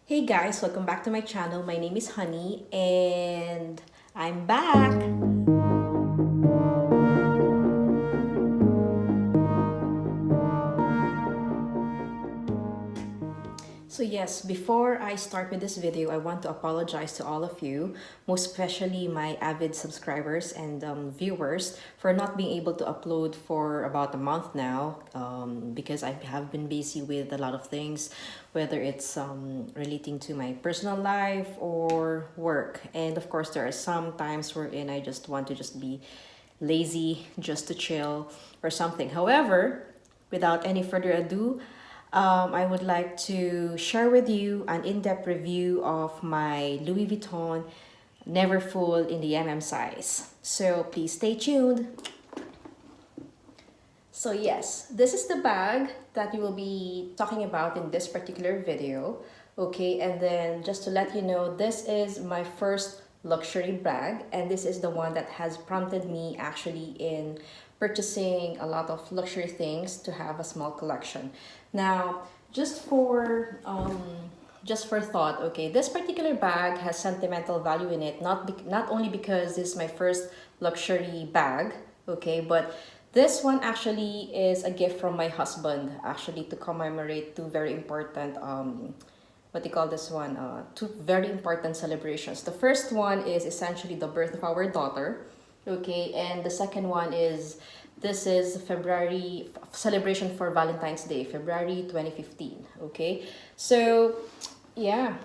Hey guys, welcome back to my channel. My name is Honey and I'm back. So yes, before I start with this video, I want to apologize to all of you, most especially my avid subscribers and viewers, for not being able to upload for about a month now because I have been busy with a lot of things, whether it's relating to my personal life or work. And of course, there are some times wherein I just want to just be lazy, just to chill or something. However, without any further ado, I would like to share with you an in-depth review of my Louis Vuitton Neverfull in the MM size. So please stay tuned. So yes, this is the bag that we will be talking about in this particular video. Okay, and then just to let you know, this is my first luxury bag, and this is the one that has prompted me actually in purchasing a lot of luxury things to have a small collection. Now, just for thought, okay, this particular bag has sentimental value in it, not only because this is my first luxury bag, okay, but this one actually is a gift from my husband, actually, to commemorate two very important what do you call this one? Two very important celebrations. The first one is essentially the birth of our daughter, okay, and the second one is this is February celebration for Valentine's Day, February 2015. Okay, so yeah,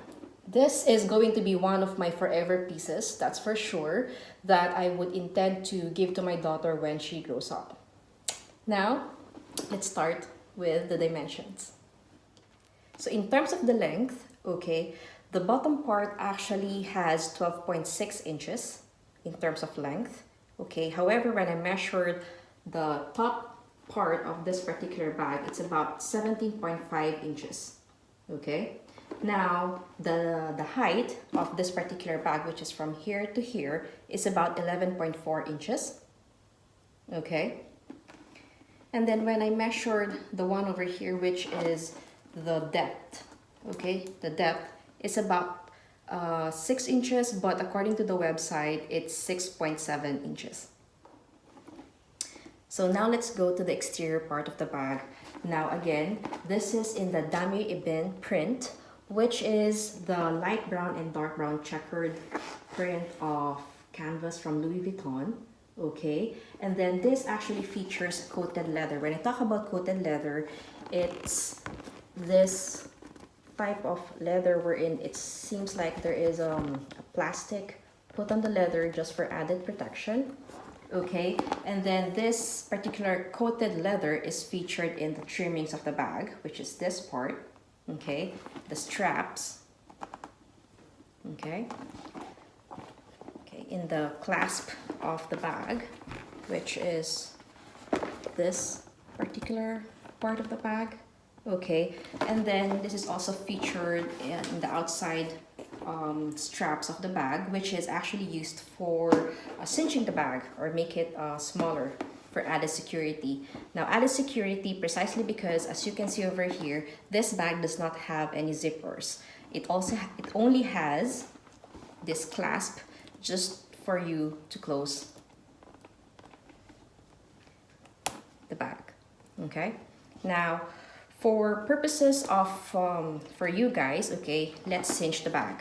this is going to be one of my forever pieces, that's for sure, that I would intend to give to my daughter when she grows up. Now, let's start with the dimensions. So in terms of the length, okay, the bottom part actually has 12.6 inches in terms of length. Okay, however, when I measured the top part of this particular bag, it's about 17.5 inches. Okay, now the height of this particular bag, which is from here to here, is about 11.4 inches. Okay, and then when I measured the one over here, which is the depth, okay, the depth is about 6 inches, but according to the website, it's 6.7 inches. So now let's go to the exterior part of the bag. Now again, this is in the Damier Ebene print, which is the light brown and dark brown checkered print of canvas from Louis Vuitton. Okay, and then this actually features coated leather. When I talk about coated leather, it's this type of leather wherein it seems like there is a plastic put on the leather just for added protection. Okay, and then this particular coated leather is featured in the trimmings of the bag, which is this part. Okay, the straps. Okay, in the clasp of the bag, which is this particular part of the bag. Okay, and then this is also featured in the outside straps of the bag, which is actually used for cinching the bag or make it smaller for added security. Now, added security precisely because, as you can see over here, this bag does not have any zippers. It only has this clasp just for you to close the bag. Okay, now for purposes of for you guys, okay, let's cinch the bag.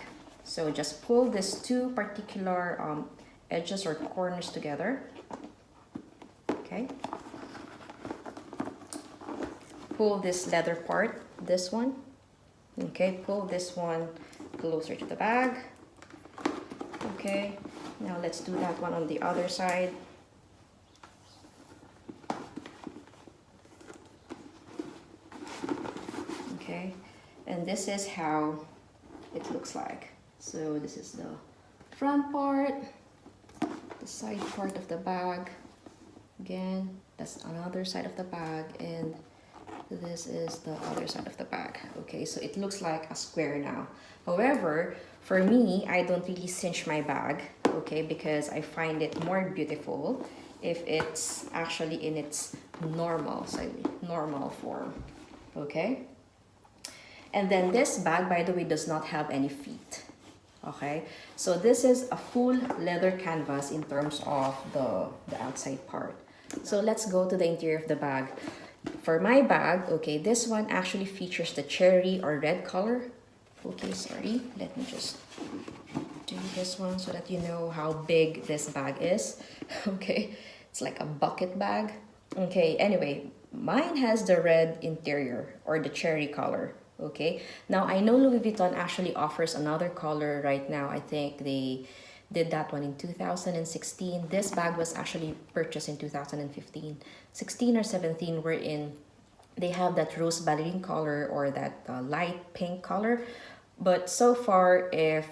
So just pull these two particular edges or corners together. Okay, pull this leather part, this one. Okay, pull this one closer to the bag. Okay, now let's do that one on the other side. Okay, and this is how it looks like. So this is the front part, the side part of the bag. Again, that's another side of the bag, and this is the other side of the bag. Okay, so it looks like a square now. However, for me, I don't really cinch my bag, okay, because I find it more beautiful if it's actually in its normal form. Okay, And then this bag, by the way, does not have any feet. Okay, so this is a full leather canvas in terms of the outside part. So let's go to the interior of the bag. For my bag, okay, this one actually features the cherry or red color. Okay, sorry, let me just do this one so that you know how big this bag is. Okay, it's like a bucket bag. Okay, anyway, mine has the red interior or the cherry color. Okay, now I know Louis Vuitton actually offers another color right now. I think they did that one in 2016. This bag was actually purchased in 2015, 16 or 17, wherein they have that rose ballerine color or that light pink color. But so far, if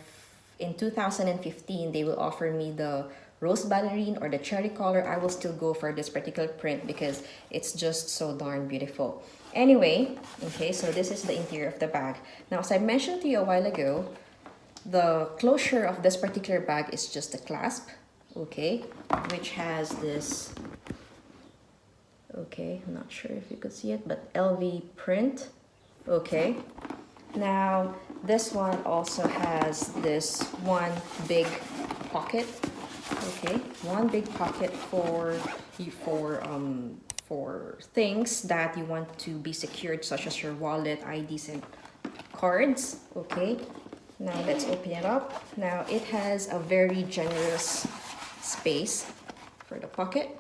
in 2015 they will offer me the rose ballerine or the cherry color, I will still go for this particular print because it's just so darn beautiful. Anyway, okay, so this is the interior of the bag. Now, as I mentioned to you a while ago, the closure of this particular bag is just a clasp, okay, which has this, okay, I'm not sure if you could see it, but LV print, okay. Now, this one also has this one big pocket, okay, one big pocket for things that you want to be secured, such as your wallet, IDs, and cards. Okay, now let's open it up. Now it has a very generous space for the pocket.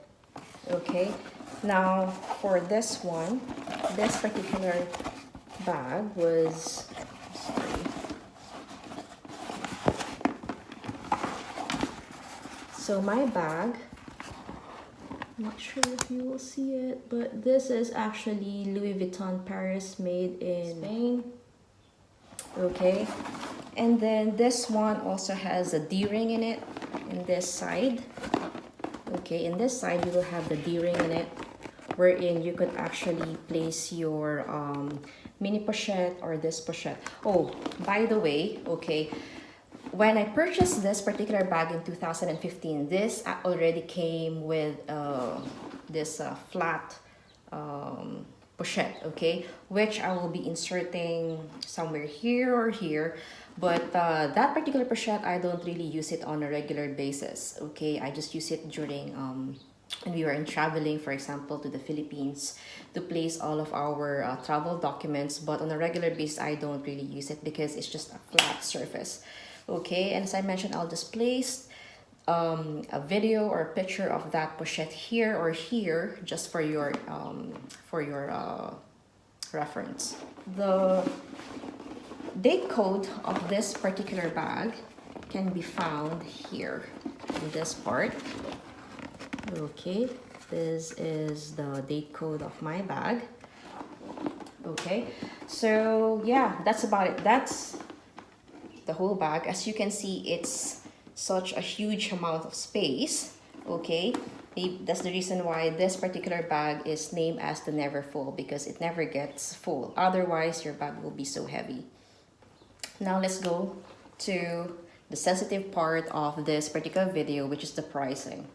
Okay, now for this one, this particular bag was, sorry, so my bag, I'm not sure if you will see it, but this is actually Louis Vuitton Paris, made in Spain. Okay, and then this one also has a D-ring in it in this side. Okay, in this side you will have the D-ring in it, wherein you could actually place your mini pochette or this pochette. Oh, by the way, okay, when I purchased this particular bag in 2015, this already came with this flat pochette, okay, which I will be inserting somewhere here or here. But that particular pochette, I don't really use it on a regular basis, okay. I just use it during when we were in traveling, for example, to the Philippines, to place all of our travel documents. But on a regular basis, I don't really use it because it's just a flat surface. Okay, and as I mentioned, I'll just place a video or a picture of that pochette here or here, just for your reference. The date code of this particular bag can be found here in this part. Okay, this is the date code of my bag. Okay, so yeah, that's about it. That's the whole bag. As you can see, it's such a huge amount of space. Okay, that's the reason why this particular bag is named as the Neverfull, because it never gets full. Otherwise, your bag will be so heavy. Now let's go to the sensitive part of this particular video, which is the pricing.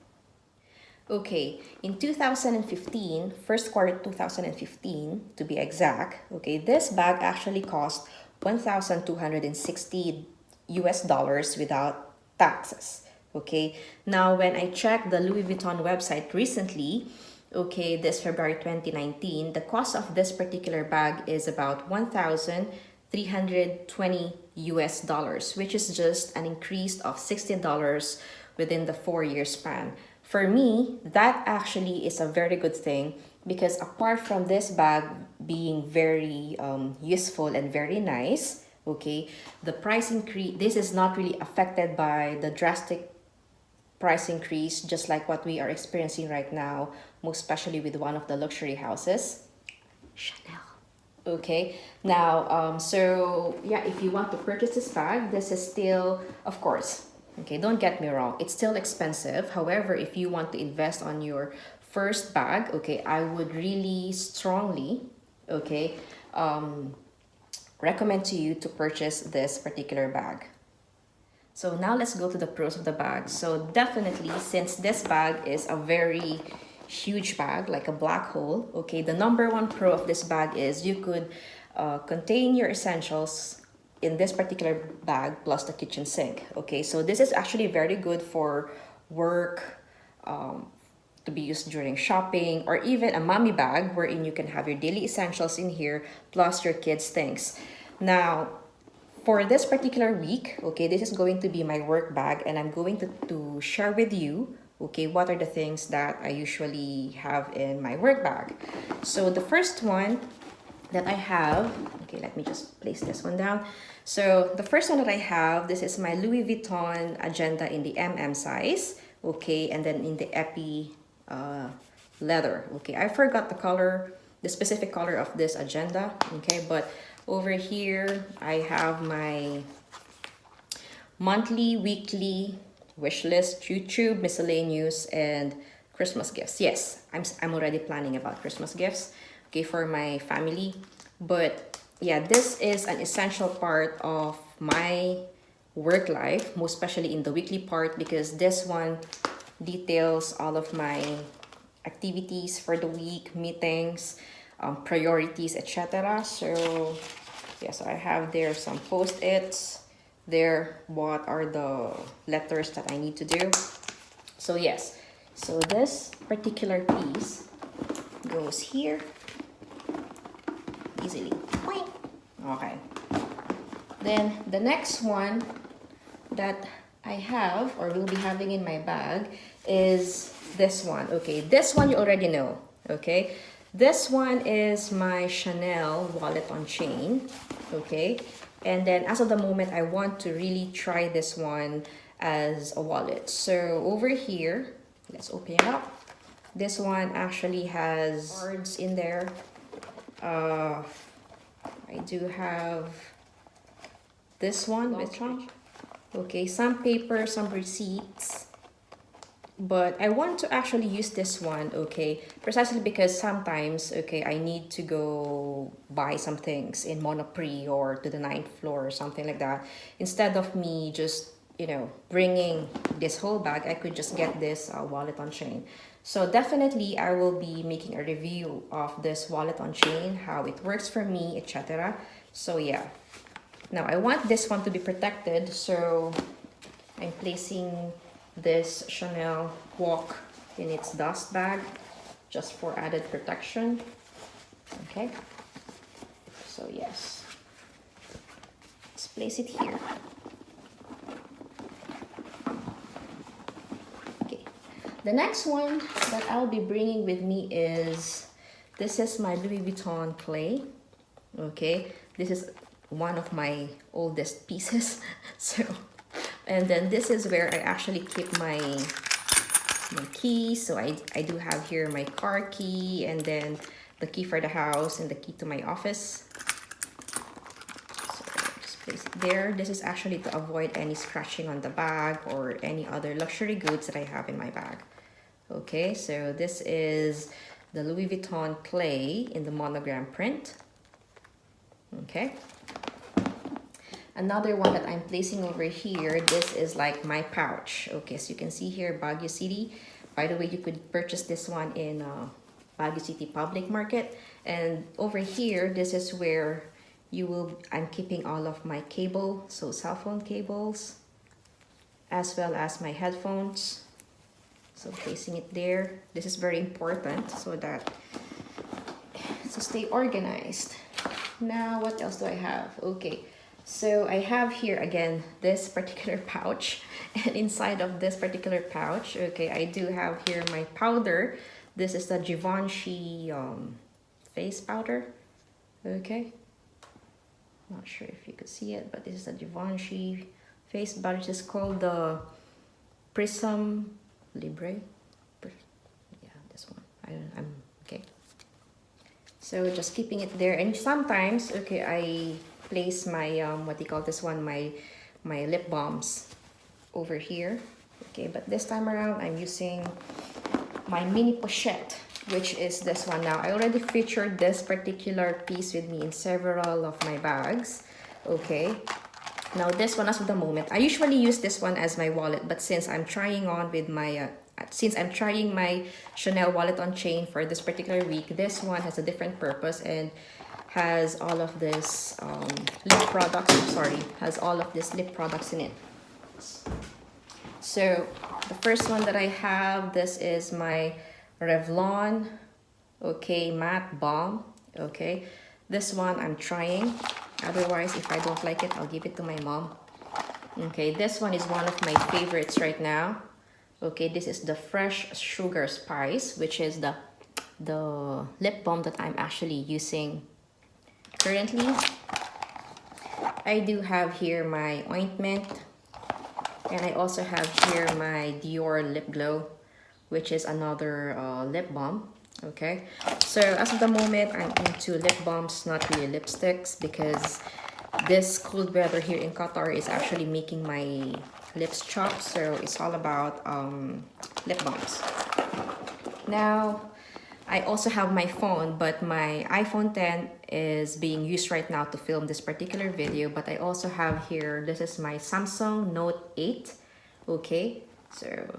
Okay, in 2015, first quarter 2015 to be exact, okay, this bag actually cost $1,260 without taxes. Okay, now when I checked the Louis Vuitton website recently, okay, this February 2019, the cost of this particular bag is about $1,320, which is just an increase of $16 within the 4-year span. For me, that actually is a very good thing, because apart from this bag being very useful and very nice, okay, the price increase, this is not really affected by the drastic price increase, just like what we are experiencing right now, most especially with one of the luxury houses, Chanel. Okay, now so yeah, if you want to purchase this bag, this is still, of course, okay, don't get me wrong, it's still expensive. However, if you want to invest on your first bag, okay, I would really strongly, okay, recommend to you to purchase this particular bag. So now let's go to the pros of the bag. So definitely, since this bag is a very huge bag, like a black hole, okay, the number one pro of this bag is you could contain your essentials in this particular bag plus the kitchen sink. Okay, so this is actually very good for work, to be used during shopping, or even a mommy bag wherein you can have your daily essentials in here plus your kids' things. Now, for this particular week, okay, this is going to be my work bag, and I'm going to share with you, okay, what are the things that I usually have in my work bag. So the first one that I have, okay, let me just place this one down. So the first one that I have, this is my Louis Vuitton agenda in the MM size, okay, and then in the epi leather. Okay, I forgot the color, the specific color of this agenda. Okay, but over here I have my monthly, weekly wish list, YouTube, miscellaneous, and Christmas gifts. Yes, I'm already planning about Christmas gifts, okay, for my family. But yeah, this is an essential part of my work life, most especially in the weekly part, because this one details all of my activities for the week, meetings, priorities, etc. So yeah, so I have there some post-its there, what are the letters that I need to do. So yes, so this particular piece goes here easily. Okay, then the next one that I have or will be having in my bag is this one. Okay, this one you already know. Okay, this one is my Chanel wallet on chain. Okay, and then as of the moment I want to really try this one as a wallet. So over here, let's open it up. This one actually has cards in there. I do have this one with Trump. Okay, some paper, some receipts, but I want to actually use this one, okay, precisely because sometimes, okay, I need to go buy some things in Monoprix or to the 9th floor or something like that. Instead of me just, you know, bringing this whole bag, I could just get this wallet on chain. So definitely I will be making a review of this wallet on chain, how it works for me, etc. So yeah. Now I want this one to be protected, so I'm placing this Chanel Walk in its dust bag just for added protection. Okay, so yes, let's place it here. Okay, the next one that I'll be bringing with me is, this is my Louis Vuitton clay. Okay, this is one of my oldest pieces. So, and then this is where I actually keep my keys. So I do have here my car key, and then the key for the house, and the key to my office. So just place it there. This is actually to avoid any scratching on the bag or any other luxury goods that I have in my bag. Okay, so this is the Louis Vuitton clay in the monogram print. Okay, another one that I'm placing over here, this is like my pouch. Okay, so you can see here Baguio City. By the way, you could purchase this one in Baguio City Public Market. And over here, this is where I'm keeping all of my cable, so cell phone cables, as well as my headphones. So placing it there. This is very important so that to stay organized. Now, what else do I have? Okay, so I have here again this particular pouch, and inside of this particular pouch, okay, I do have here my powder. This is the Givenchy face powder. Okay, not sure if you could see it, but this is the Givenchy face powder. It is called the Prism Libre. Yeah, this one. I'm okay. So just keeping it there, and sometimes, okay, I place my what do you call this one, my lip balms over here. Okay, but this time around I'm using my mini pochette, which is this one. Now I already featured this particular piece with me in several of my bags. Okay, now this one, as of the moment, I usually use this one as my wallet, but since I'm trying on with my Chanel wallet on chain for this particular week, this one has a different purpose, and has all of this lip products. Sorry, has all of this lip products in it. So the first one that I have, this is my Revlon, okay, matte balm. Okay, this one I'm trying. Otherwise, if I don't like it, I'll give it to my mom. Okay, this one is one of my favorites right now. Okay, this is the Fresh Sugar Spice, which is the lip balm that I'm actually using currently. I do have here my ointment, and I also have here my Dior lip glow, which is another lip balm. Okay, so as of the moment, I'm into lip balms, not really lipsticks, because this cold weather here in Qatar is actually making my lips chapped, so it's all about lip balms. Now, I also have my phone, but my iPhone 10 is being used right now to film this particular video. But I also have here, this is my Samsung Note 8. Okay, so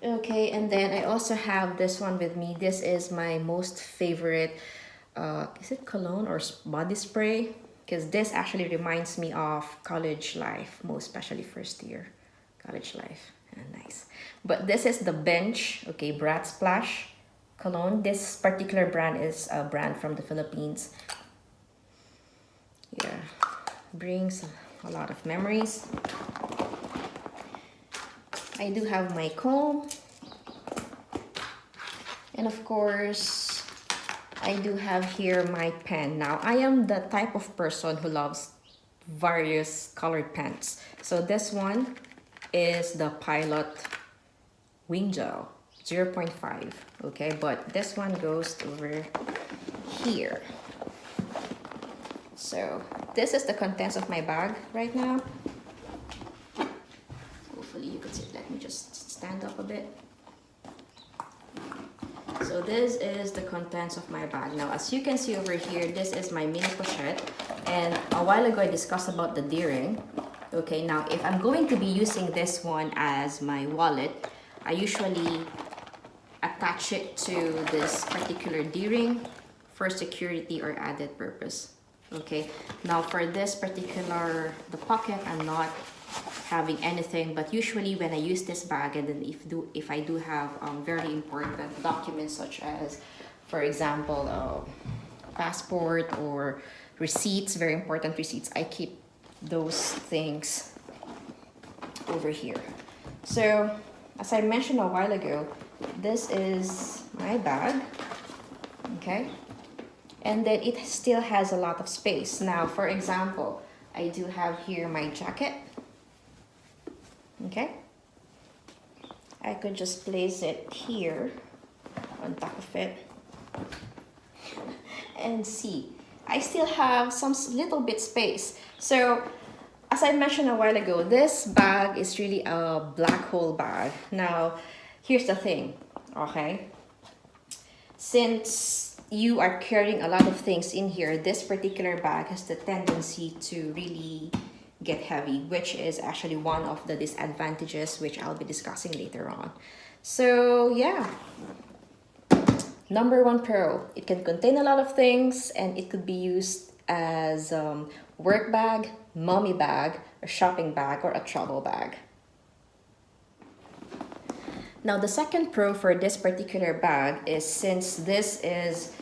okay, and then I also have this one with me. This is my most favorite, is it cologne or body spray? Because this actually reminds me of college life, most especially first year college life. Nice. But this is the Bench, okay, Brat Splash cologne. This particular brand is a brand from the Philippines. Yeah, brings a lot of memories. I do have my comb, and of course I do have here my pen. Now, I am the type of person who loves various colored pens. So this one is the Pilot Wing Gel 0.5. Okay, but this one goes over here. So this is the contents of my bag right now. Hopefully you can see it. Let me just stand up a bit. So this is the contents of my bag. Now, as you can see over here, this is my mini pochette. And a while ago, I discussed about the D-ring. Okay, now if I'm going to be using this one as my wallet, I usually attach it to this particular D-ring for security or added purpose. Okay, now for this particular, the pocket, I'm not having anything, but usually when I use this bag, and then if I do have very important documents, such as, for example, passport or receipts, very important receipts, I keep those things over here. So as I mentioned a while ago, this is my bag, okay, and then it still has a lot of space. Now, for example, I do have here my jacket. Okay, I could just place it here on top of it and see, I still have some little bit space. So as I mentioned a while ago, this bag is really a black hole bag. Now, here's the thing, okay? Since you are carrying a lot of things in here, this particular bag has the tendency to really get heavy, which is actually one of the disadvantages, which I'll be discussing later on. So yeah, number one pro, it can contain a lot of things, and it could be used as work bag, mommy bag, a shopping bag, or a travel bag. Now, the second pro for this particular bag is, since this is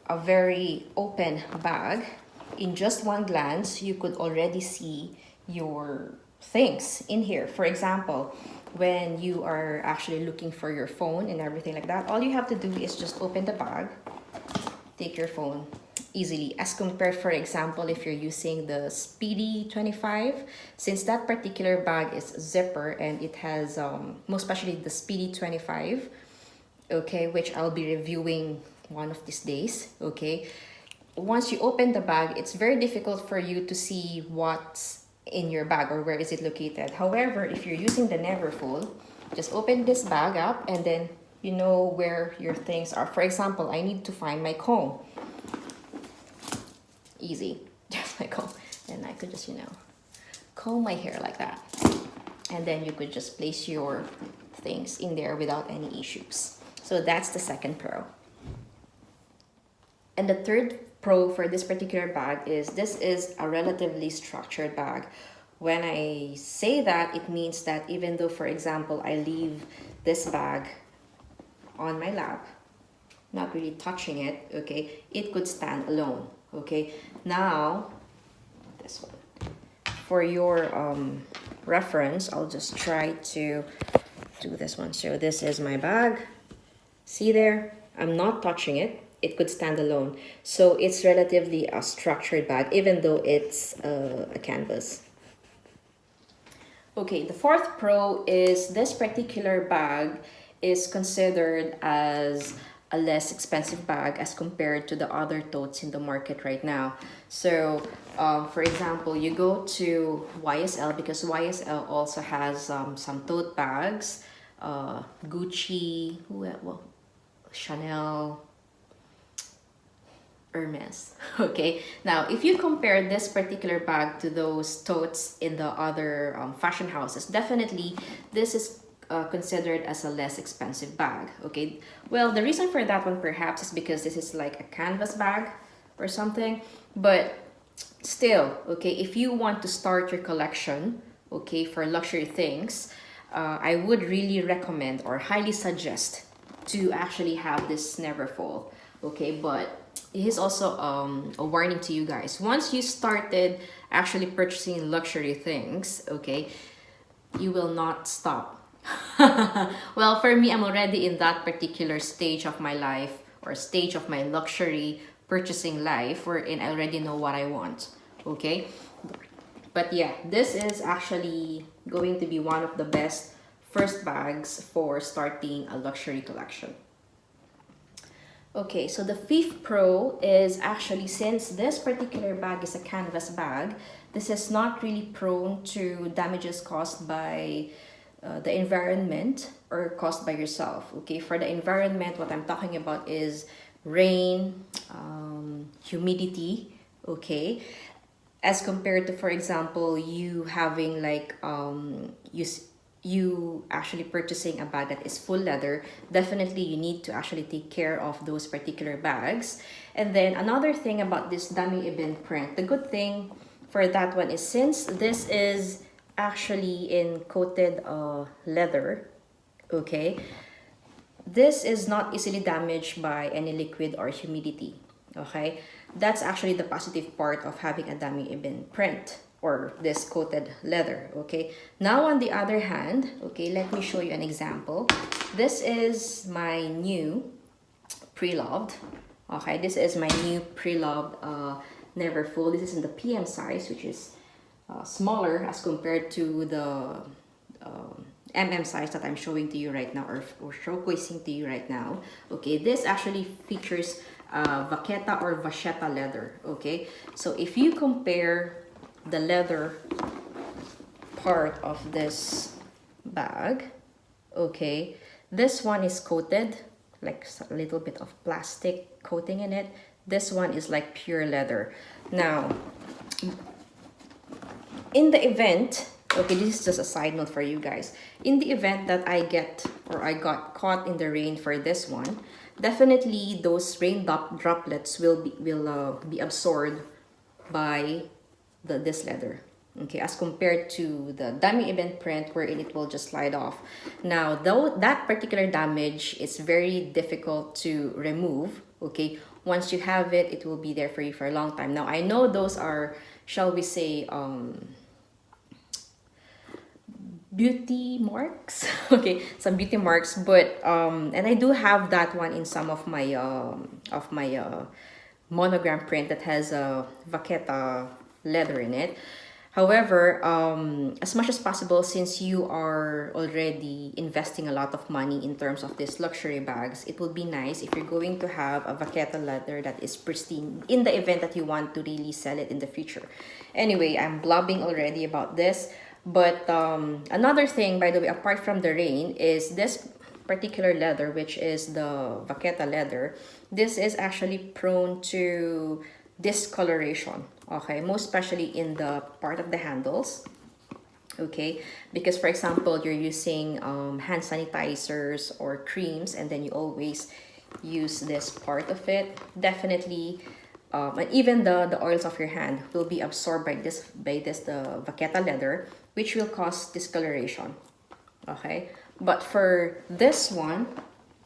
a very open bag, in just one glance, you could already see your things in here. For example, when you are actually looking for your phone and everything like that, all you have to do is just open the bag, take your phone easily, as compared, for example, if you're using the Speedy 25, since that particular bag is zipper, and it has most especially the Speedy 25, okay, which I'll be reviewing one of these days. Okay, once you open the bag, it's very difficult for you to see what's in your bag or where is it located. However, if you're using the Neverfull, just open this bag up, and then you know where your things are. For example, I need to find my comb. Easy, just my comb. And I could just, comb my hair like that. And then you could just place your things in there without any issues. So that's the second pro. And the third pro for this particular bag is this is a relatively structured bag. When I say that, it means that even though, for example, I leave this bag on my lap, not really touching it, okay, it could stand alone, okay? Now, this one. For your reference, I'll just try to do this one. So this is my bag. See there? I'm not touching it. It could stand alone. So it's relatively a structured bag, even though it's a canvas. Okay, the fourth pro is this particular bag is considered as a less expensive bag as compared to the other totes in the market right now. So, for example, you go to YSL because YSL also has some tote bags, Gucci, well, Chanel, Hermes. Okay, now if you compare this particular bag to those totes in the other fashion houses, definitely this is considered as a less expensive bag. Okay, well, the reason for that one perhaps is because this is like a canvas bag or something, but still, okay, if you want to start your collection, okay, for luxury things, I would really recommend or highly suggest to actually have this Neverfull. Okay, but it is also a warning to you guys. Once you started actually purchasing luxury things, okay, you will not stop. Well, for me, I'm already in that particular stage of my life or stage of my luxury purchasing life wherein I already know what I want. Okay, but yeah, this is actually going to be one of the best first bags for starting a luxury collection. Okay, so the fifth pro is actually, since this particular bag is a canvas bag, this is not really prone to damages caused by the environment or caused by yourself. Okay, for the environment, what I'm talking about is rain, humidity, okay, as compared to, for example, you having like you actually purchasing a bag that is full leather. Definitely you need to actually take care of those particular bags. And then another thing about this Damier Ebene print, the good thing for that one is since this is actually in coated leather, okay, this is not easily damaged by any liquid or humidity. Okay, that's actually the positive part of having a Damier Ebene print or this coated leather. Okay, now on the other hand, okay, let me show you an example. This is my new pre-loved. Okay, this is my new pre-loved Neverfull. This is in the PM size, which is smaller as compared to the MM size that I'm showing to you right now or showcasing to you right now. Okay, this actually features vaqueta or vachetta leather. Okay, so if you compare the leather part of this bag, okay, this one is coated like a little bit of plastic coating in it. This one is like pure leather. Now in the event, okay, this is just a side note for you guys, in the event that I got caught in the rain for this one, definitely those rain droplets will be absorbed by this leather, okay, as compared to the Damier Ebene print wherein it will just slide off. Now though that particular damage is very difficult to remove, okay, once you have it, it will be there for you for a long time. Now I know those are, shall we say, beauty marks, okay, some beauty marks, but and I do have that one in some of my monogram print that has a vaqueta leather in it. However, as much as possible, since you are already investing a lot of money in terms of these luxury bags, it would be nice if you're going to have a vaqueta leather that is pristine in the event that you want to really sell it in the future. Anyway, I'm blabbing already about this, but another thing, by the way, apart from the rain, is this particular leather, which is the vaqueta leather. This is actually prone to discoloration, okay, most especially in the part of the handles, okay, because for example you're using hand sanitizers or creams and then you always use this part of it, definitely, and even the oils of your hand will be absorbed by the vaqueta leather, which will cause discoloration. Okay, but for this one,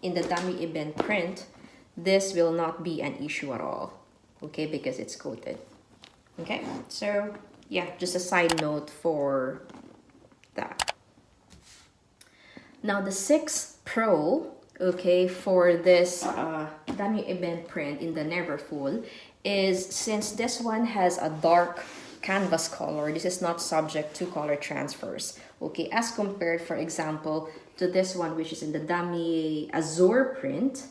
in the Damier Ebene print, this will not be an issue at all. Okay, because it's coated. Okay, so yeah, just a side note for that. Now the 6 Pro, okay, for this Damier Ebene print in the Neverfull is, since this one has a dark canvas color, this is not subject to color transfers, okay, as compared, for example, to this one, which is in the Damier Azure print,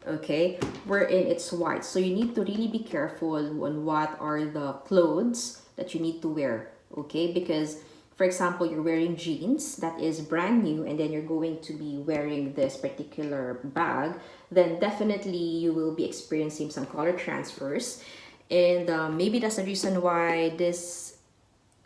okay, wherein it's white. So you need to really be careful on what are the clothes that you need to wear, okay, because for example, you're wearing jeans that is brand new, and then you're going to be wearing this particular bag, then definitely you will be experiencing some color transfers. And maybe that's the reason why this,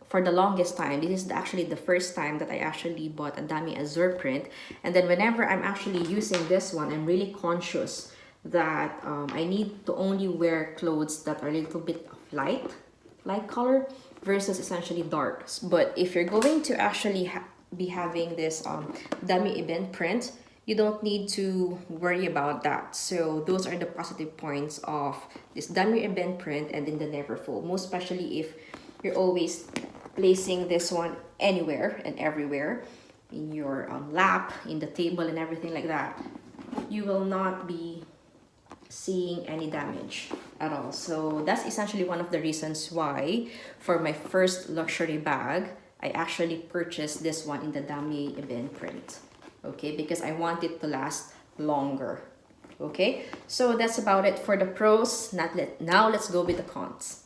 for the longest time, this is actually the first time that I actually bought a Damier Azure print. And then whenever I'm actually using this one, I'm really conscious that I need to only wear clothes that are a little bit of light color versus essentially dark. But if you're going to actually be having this Damier Ebene print, you don't need to worry about that. So those are the positive points of this Damier Ebene print and in the Neverfull, most especially if you're always placing this one anywhere and everywhere, in your lap, in the table and everything like that, you will not be seeing any damage at all. So that's essentially one of the reasons why for my first luxury bag, I actually purchased this one in the Damier Ebene print, okay, because I want it to last longer. Okay, so that's about it for the pros. Now let's go with the cons.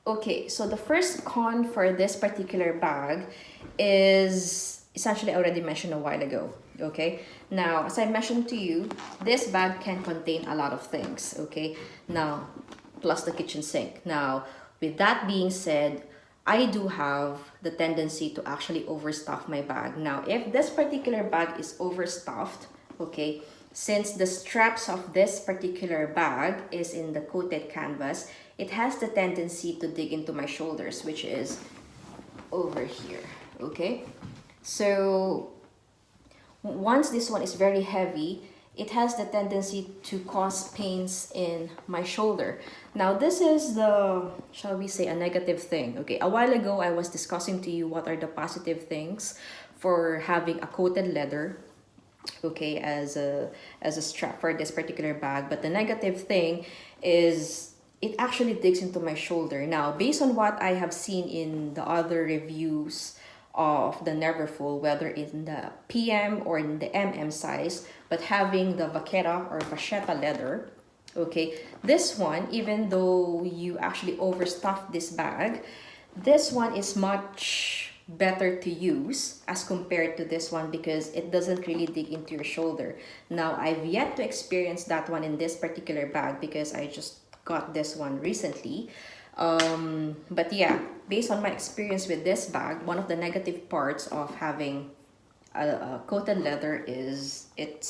Okay, so the first con for this particular bag is essentially I already mentioned a while ago. Okay, now as I mentioned to you, this bag can contain a lot of things. Okay, now plus the kitchen sink. Now with that being said, I do have the tendency to actually overstuff my bag. Now if this particular bag is overstuffed, okay, since the straps of this particular bag is in the coated canvas, it has the tendency to dig into my shoulders, which is over here. Okay, so once this one is very heavy, it has the tendency to cause pains in my shoulder. Now this is the, shall we say, a negative thing. Okay, a while ago I was discussing to you what are the positive things for having a coated leather, okay, as a strap for this particular bag. But the negative thing is it actually digs into my shoulder. Now based on what I have seen in the other reviews of the Neverfull, whether in the PM or in the MM size, but having the vaqueta or vachetta leather, okay, this one, even though you actually overstuff this bag, this one is much better to use as compared to this one because it doesn't really dig into your shoulder. Now I've yet to experience that one in this particular bag because I just got this one recently. But yeah, based on my experience with this bag, one of the negative parts of having a coated leather is it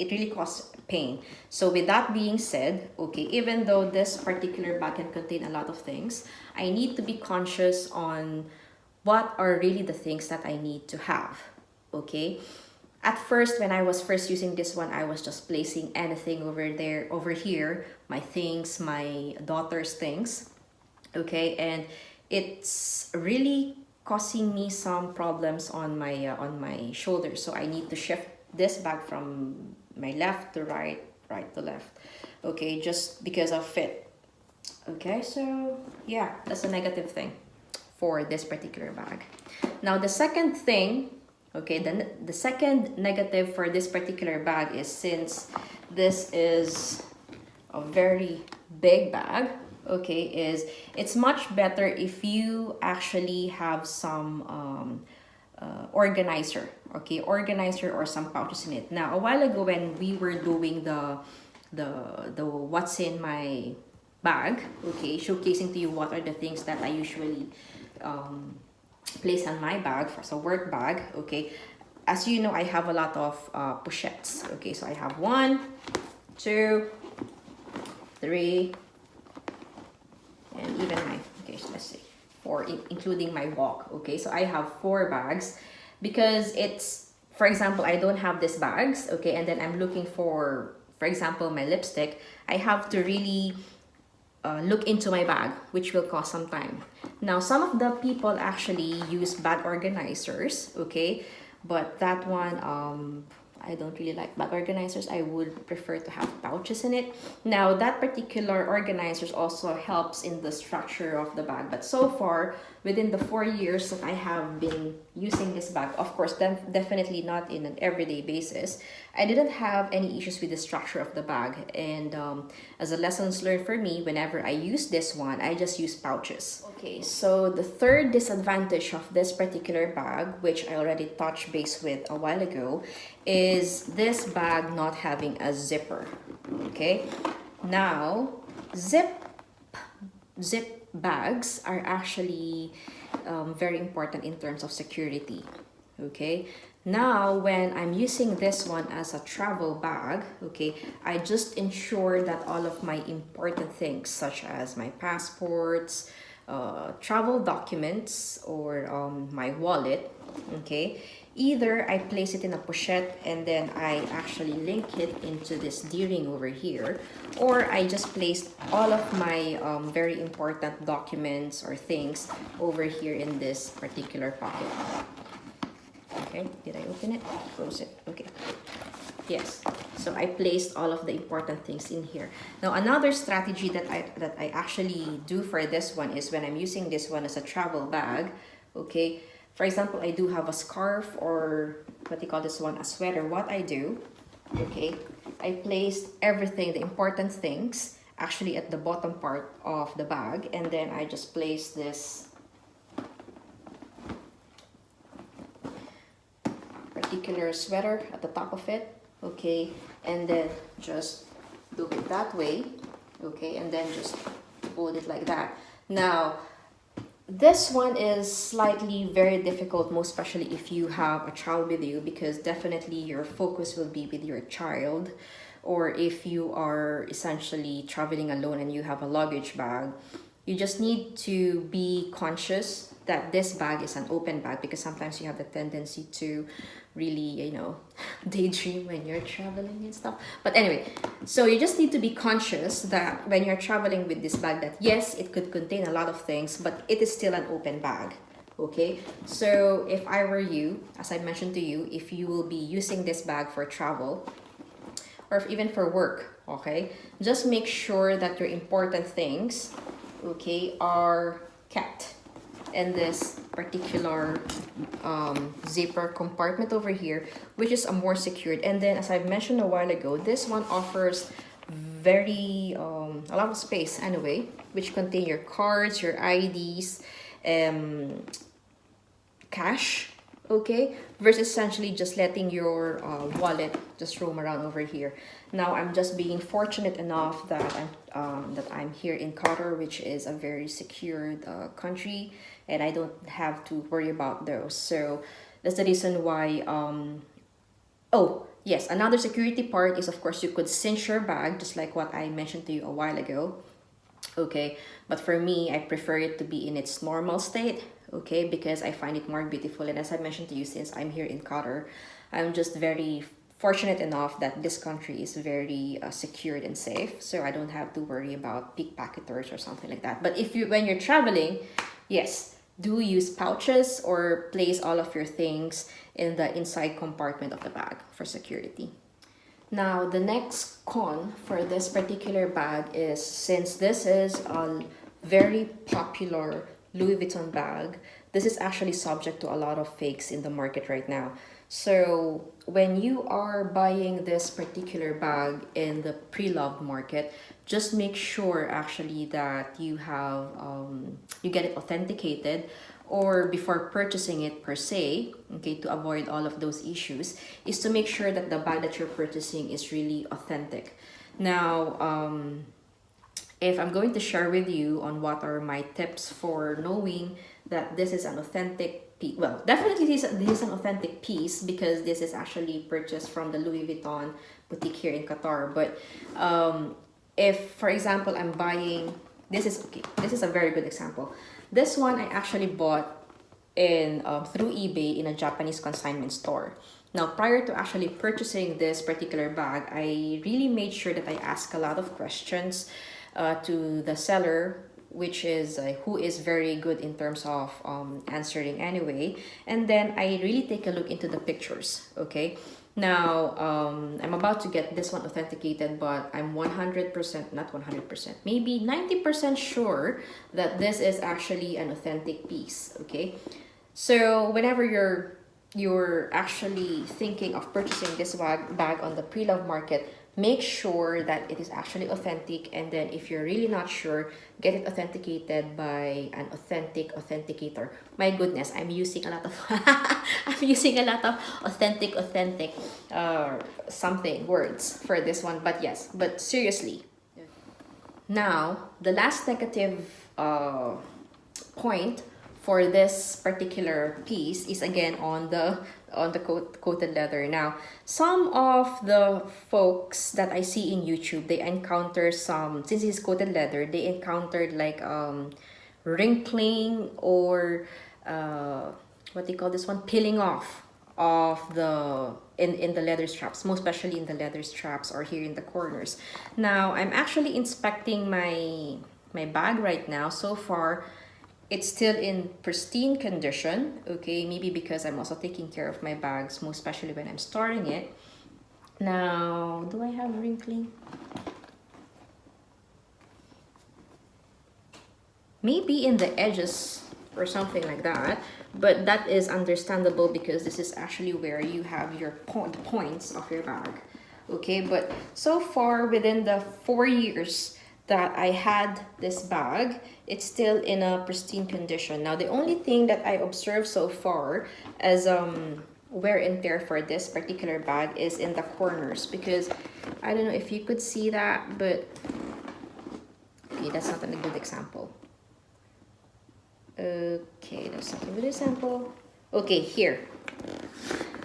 really causes pain. So with that being said, okay, even though this particular bag can contain a lot of things, I need to be conscious on what are really the things that I need to have, okay? At first, when I was first using this one, I was just placing anything over here, my things, my daughter's things, okay, and it's really causing me some problems on my shoulders. So I need to shift this bag from my left to right, right to left, okay, just because of fit. Okay, so yeah, that's a negative thing for this particular bag. Now the second thing, okay, the second negative for this particular bag is, since this is a very big bag, okay, is it's much better if you actually have some organizer, okay, organizer or some pouches in it. Now a while ago when we were doing the what's in my bag, okay, showcasing to you what are the things that I usually place on my bag for a work bag, okay, as you know, I have a lot of pochettes, okay, so I have 1, 2, 3, and even my, okay, so let's see, 4, including my walk. Okay, so I have 4 bags because it's, for example, I don't have these bags, okay, and then I'm looking for example, my lipstick. I have to really look into my bag, which will cost some time. Now, some of the people actually use bag organizers, okay, but that one, I don't really like bag organizers. I would prefer to have pouches in it. Now, that particular organizers also helps in the structure of the bag. But so far, within the 4 years that I have been using this bag, of course, definitely not in an everyday basis, I didn't have any issues with the structure of the bag. And as a lessons learned for me, whenever I use this one, I just use pouches. Okay, so the third disadvantage of this particular bag, which I already touched base with a while ago, is this bag not having a zipper. Okay, now zip bags are actually very important in terms of security. Okay, now when I'm using this one as a travel bag, okay, I just ensure that all of my important things such as my passports, travel documents, or my wallet, okay, either I place it in a pochette and then I actually link it into this D-ring over here, or I just placed all of my very important documents or things over here in this particular pocket. Okay, did I open it? Close it. Okay. Yes, so I placed all of the important things in here. Now, another strategy that I actually do for this one is when I'm using this one as a travel bag, okay, for example, I do have a scarf, or what do you call this one, a sweater. What I do, okay, I placed everything, the important things, actually at the bottom part of the bag, and then I just place this particular sweater at the top of it, okay, and then just do it that way, okay, and then just hold it like that. Now, this one is slightly very difficult, most especially if you have a child with you, because definitely your focus will be with your child, or if you are essentially traveling alone and you have a luggage bag. You just need to be conscious that this bag is an open bag, because sometimes you have the tendency to really, you know, daydream when you're traveling and stuff. But anyway, so you just need to be conscious that when you're traveling with this bag, that yes, it could contain a lot of things, but it is still an open bag. Okay, so if I were you, as I mentioned to you, if you will be using this bag for travel or even for work, okay, just make sure that your important things, okay, are kept in this particular zipper compartment over here, which is a more secured. And then, as I mentioned a while ago, this one offers very a lot of space anyway, which contain your cards, your IDs, cash, okay, versus essentially just letting your wallet just roam around over here. Now, I'm just being fortunate enough that I'm here in Qatar, which is a very secured country, and I don't have to worry about those. So that's the reason why. Oh yes, another security part is, of course, you could cinch your bag, just like what I mentioned to you a while ago. Okay, but for me, I prefer it to be in its normal state, okay, because I find it more beautiful. And as I mentioned to you, since I'm here in Qatar, I'm just very fortunate enough that this country is very secured and safe, so I don't have to worry about pickpocketers or something like that. But if you, when you're traveling, yes, do use pouches or place all of your things in the inside compartment of the bag for security. Now, the next con for this particular bag is, since this is a very popular Louis Vuitton bag, this is actually subject to a lot of fakes in the market right now. So when you are buying this particular bag in the pre-loved market, just make sure actually that you have you get it authenticated, or before purchasing it per se, okay, to avoid all of those issues, is to make sure that the bag that you're purchasing is really authentic. Now, if I'm going to share with you on what are my tips for knowing that this is an authentic piece. Well, definitely this is an authentic piece because this is actually purchased from the Louis Vuitton boutique here in Qatar. But if, for example, I'm buying, this is okay. This is a very good example. This one I actually bought in through eBay in a Japanese consignment store. Now, prior to actually purchasing this particular bag, I really made sure that I ask a lot of questions to the seller, which is who is very good in terms of answering anyway. And then I really take a look into the pictures, okay? Now, I'm about to get this one authenticated, but I'm 100%, not 100%, maybe 90% sure that this is actually an authentic piece, okay? So whenever you're actually thinking of purchasing this bag on the pre-love market, make sure that it is actually authentic. And then if you're really not sure, get it authenticated by an authentic authenticator. My goodness, I'm using a lot of I'm using a lot of authentic something words for this one, but yes, but seriously. Now, the last negative point for this particular piece is again on the coated leather. Now, some of the folks that I see in YouTube, they encounter some, since it's coated leather, they encountered like wrinkling or what they call this one, peeling off of the in the leather straps, most especially in the leather straps or here in the corners. Now, I'm actually inspecting my bag right now. So far, it's still in pristine condition, okay? Maybe because I'm also taking care of my bags, most especially when I'm storing it. Now, do I have wrinkling? Maybe in the edges or something like that, but that is understandable because this is actually where you have your points of your bag, okay? But so far, within the 4 years that I had this bag, it's still in a pristine condition. Now, the only thing that I observed so far as wear and tear for this particular bag is in the corners, because I don't know if you could see that, but okay, that's not a good example. Okay, that's not a good example. Okay, here.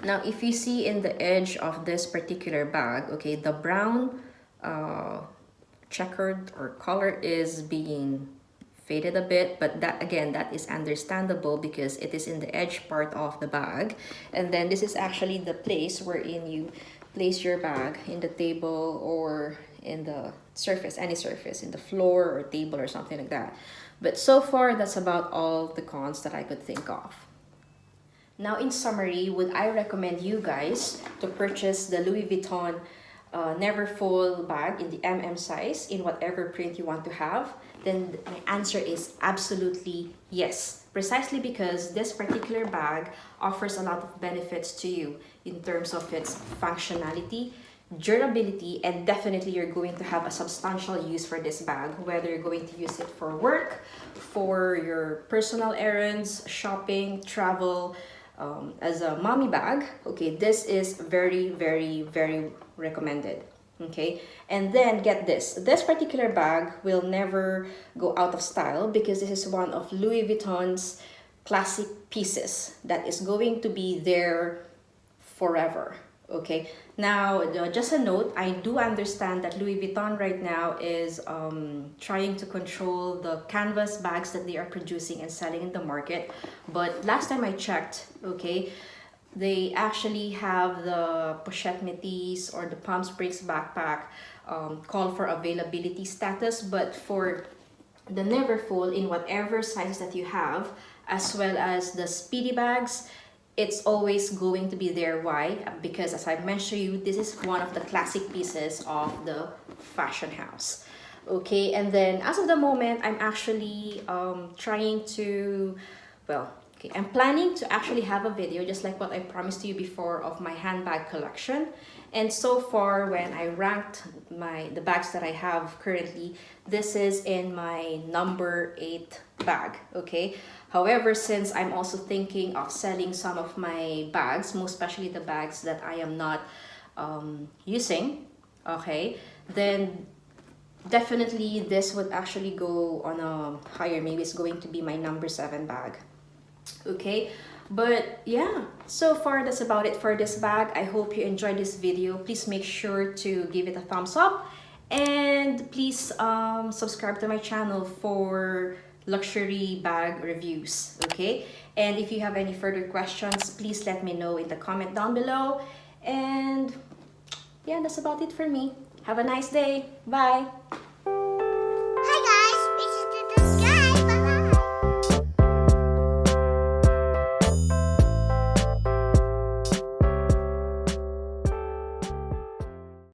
Now, if you see in the edge of this particular bag, okay, the brown checkered or color is being faded a bit, but that again, that is understandable because it is in the edge part of the bag. And then this is actually the place wherein you place your bag, in the table or in the surface, any surface, in the floor or table or something like that. But so far, that's about all the cons that I could think of. Now, in summary, would I recommend you guys to purchase the Louis Vuitton Neverfull bag in the MM size in whatever print you want to have? Then my answer is absolutely yes. Precisely because this particular bag offers a lot of benefits to you in terms of its functionality, durability, and definitely you're going to have a substantial use for this bag, whether you're going to use it for work, for your personal errands, shopping, travel, as a mommy bag. Okay, this is very, very, very recommended. Okay, and then get this particular bag will never go out of style because this is one of Louis Vuitton's classic pieces that is going to be there forever. Okay, now just a note, I do understand that Louis Vuitton right now is trying to control the canvas bags that they are producing and selling in the market. But last time I checked, okay, they actually have the Pochette Métis or the Palm Springs backpack call for availability status. But for the Neverfull, in whatever size that you have, as well as the Speedy bags, it's always going to be there. Why? Because as I mentioned you, this is one of the classic pieces of the fashion house. Okay, and then as of the moment, I'm actually trying to, well, okay, I'm planning to actually have a video just like what I promised you before of my handbag collection. And so far, when I ranked the bags that I have currently, this is in my number 8 bag, okay? However, since I'm also thinking of selling some of my bags, most especially the bags that I am not using, okay, then definitely this would actually go on a higher, maybe it's going to be my number 7 bag. Okay, But yeah, so far that's about it for this bag. I hope you enjoyed this video. Please make sure to give it a thumbs up, and please subscribe to my channel for luxury bag reviews, okay? And if you have any further questions, please let me know in the comment down below. And yeah, that's about it for me. Have a nice day. Bye.